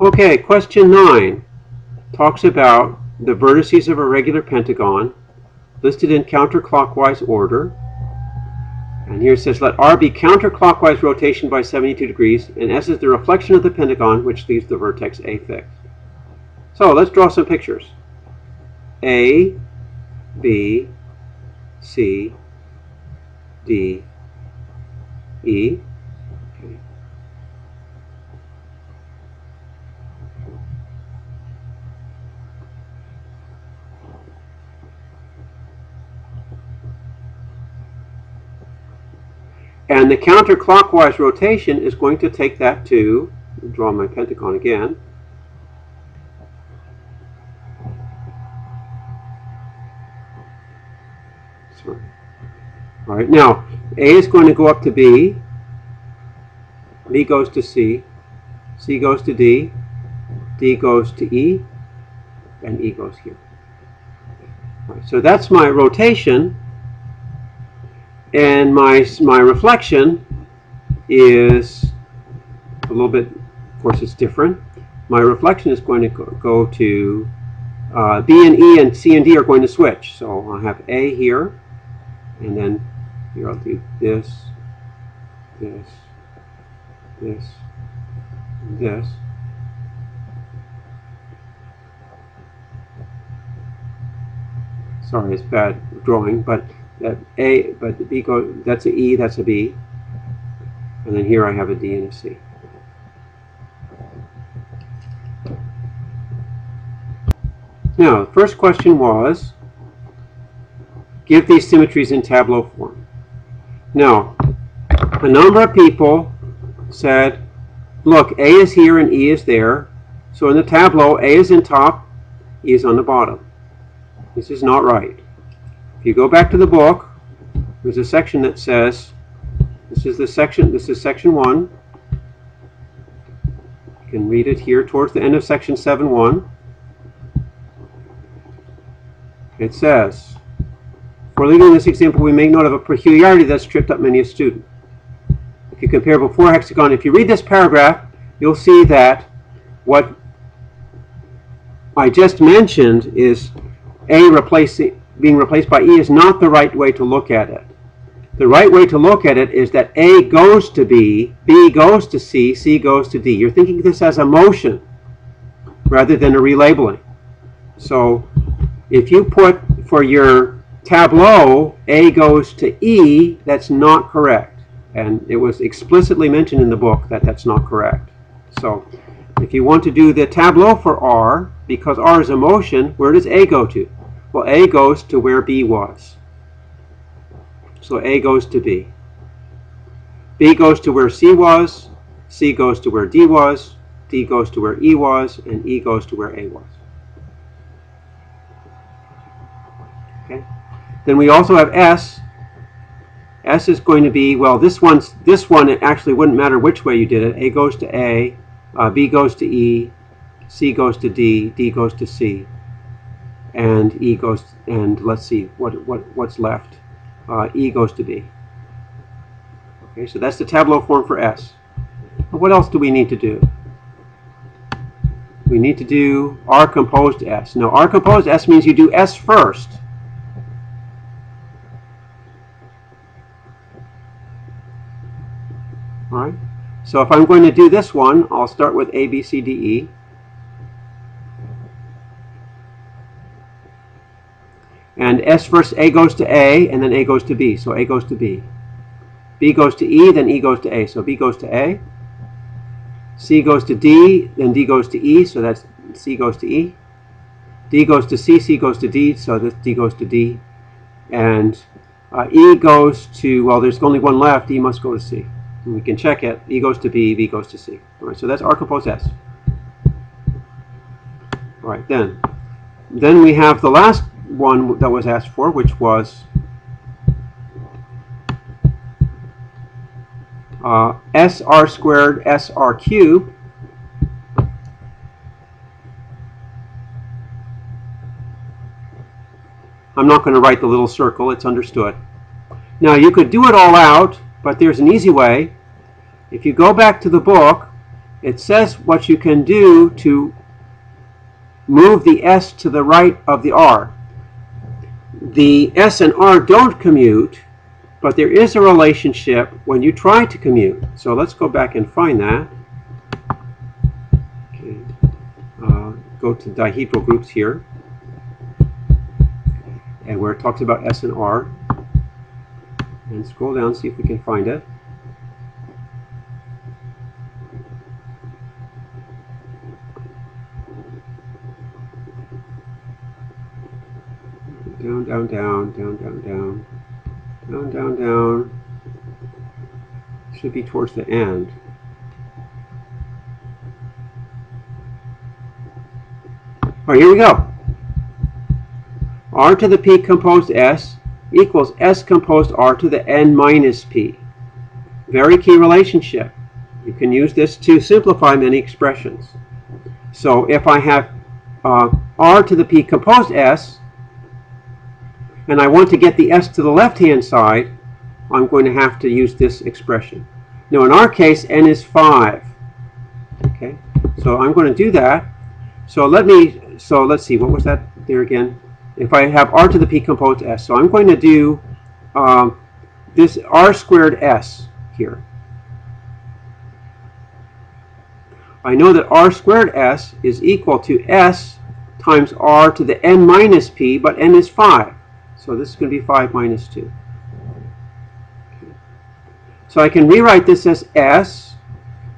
Okay, question 9 talks about the vertices of a regular pentagon listed in counterclockwise order. And here it says, let R be counterclockwise rotation by 72 degrees, and S is the reflection of the pentagon, which leaves the vertex A fixed. So let's draw some pictures. A, B, C, D, E. Okay. And the counterclockwise rotation is going to take that to, draw my pentagon again. Sorry. All right, now A is going to go up to B, B goes to C, C goes to D, D goes to E, and E goes here. All right, so that's my rotation, and my reflection is a little bit, of course it's different. My reflection is going to go to B and E, and C and D are going to switch. So I'll have A here, and then here I'll do this, this, this, and this. Sorry, it's bad drawing, but that A, but the B goes, that's a E, that's a B, and then here I have a D and a C. Now, the first question was, give these symmetries in tableau form. Now, a number of people said, look, A is here and E is there, so in the tableau, A is in top, E is on the bottom. This is not right. If you go back to the book, there's a section that says, this is section 1. You can read it here towards the end of section 7.1. It says, for leaving this example, we make note of a peculiarity that's tripped up many a student. If you compare before hexagon, if you read this paragraph, you'll see that what I just mentioned is A being replaced by E is not the right way to look at it. The right way to look at it is that A goes to B goes to C, C goes to D. You're thinking this as a motion rather than a relabeling. So if you put for your tableau A goes to E, that's not correct. And it was explicitly mentioned in the book that that's not correct. So if you want to do the tableau for R, because R is a motion, where does A go to? Well, A goes to where B was. So A goes to B. B goes to where C was, C goes to where D was, D goes to where E was, and E goes to where A was. Okay. Then we also have S. S is going to be, well, this one, it actually wouldn't matter which way you did it. A goes to A, B goes to E, C goes to D, D goes to C, and E goes, and let's see, what's left? E goes to B. Okay, so that's the tableau form for S. But what else do we need to do? We need to do R composed S. Now, R composed S means you do S first. All right. So if I'm going to do this one, I'll start with A, B, C, D, E. And S first, A goes to A, and then A goes to B. So A goes to B. B goes to E, then E goes to A. So B goes to A. C goes to D, then D goes to E. So that's C goes to E. D goes to C, C goes to D. So this D goes to D. And E goes to, well, there's only one left. E must go to C. And we can check it. E goes to B, B goes to C. All right, so that's R composed S. All right, then we have the last one that was asked for, which was SR squared SR cubed. I'm not going to write the little circle, it's understood. Now you could do it all out, but there's an easy way. If you go back to the book it says what you can do to move the S to the right of the R. The S and R don't commute, but there is a relationship when you try to commute. So let's go back and find that. Okay. Go to dihedral groups here, and where it talks about S and R, and scroll down, see if we can find it. Down, down, down, down, down, down, down, down, down. Should be towards the end. All right, here we go. R to the P composed S equals S composed R to the N minus P. Very key relationship. You can use this to simplify many expressions. So if I have R to the P composed S, and I want to get the S to the left-hand side, I'm going to have to use this expression. Now in our case, N is 5. Okay, so I'm going to do that. So let's see, what was that there again? If I have R to the P composed S, so I'm going to do this R squared S here. I know that R squared S is equal to S times R to the N minus P, but N is 5. So this is going to be 5 minus 2. Okay. So I can rewrite this as S,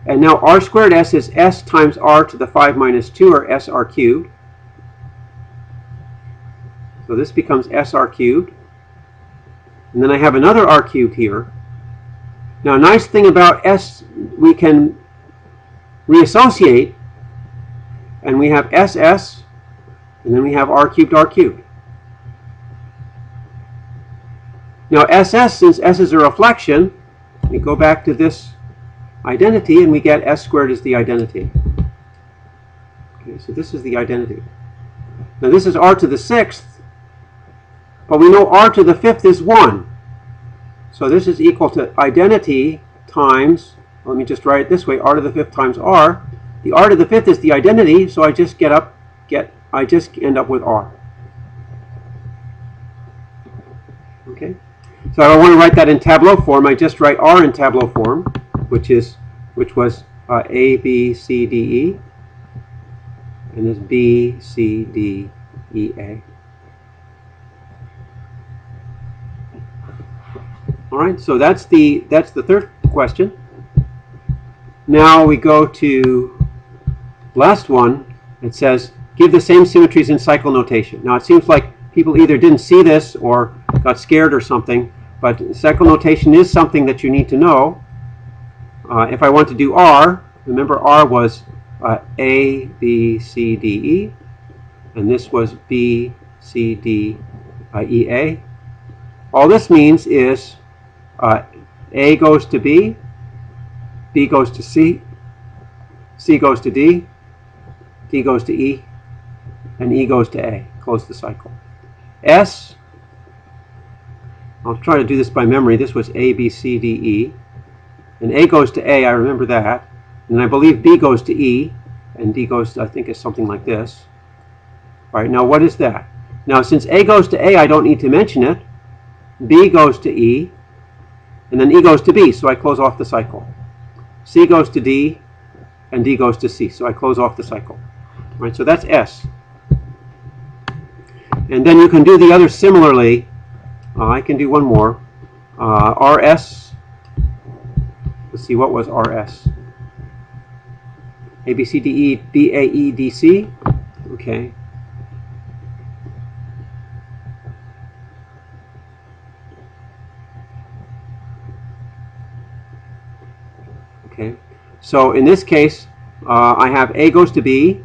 and now R squared S is S times R to the 5 minus 2, or SR cubed. So this becomes SR cubed. And then I have another R cubed here. Now a nice thing about S, we can reassociate, and we have SS, and then we have R cubed, R cubed. Now SS, since S is a reflection, we go back to this identity and we get S squared is the identity. Okay, so this is the identity. Now this is R to the 6th, but we know R to the 5th is 1. So this is equal to identity times, let me just write it this way, R to the 5th times R. The R to the 5th is the identity, so I just end up with R. Okay? So I don't want to write that in tableau form. I just write R in tableau form, which was A, B, C, D, E, and this B, C, D, E, A. All right, so that's the third question. Now we go to last one. It says give the same symmetries in cycle notation. Now it seems like people either didn't see this or got scared or something, but cycle notation is something that you need to know. If I want to do R, remember R was A, B, C, D, E, and this was B, C, D, E, A. All this means is A goes to B goes to C goes to D goes to E, and E goes to A. Close the cycle. S, I'll try to do this by memory. This was A, B, C, D, E. And A goes to A, I remember that. And I believe B goes to E, and D goes to, I think, is something like this. All right, now what is that? Now, since A goes to A, I don't need to mention it. B goes to E, and then E goes to B, so I close off the cycle. C goes to D, and D goes to C, so I close off the cycle. All right, so that's S. And then you can do the others similarly. I can do one more. RS. Let's see, what was RS? A, B, C, D, E, B, A, E, D, C. Okay. Okay. So in this case, I have A goes to B,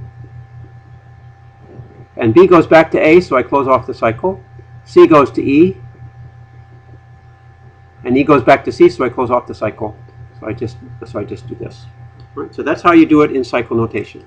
and B goes back to A, so I close off the cycle. C goes to E, and E goes back to C, so I close off the cycle. So I just do this. All right, so that's how you do it in cycle notation.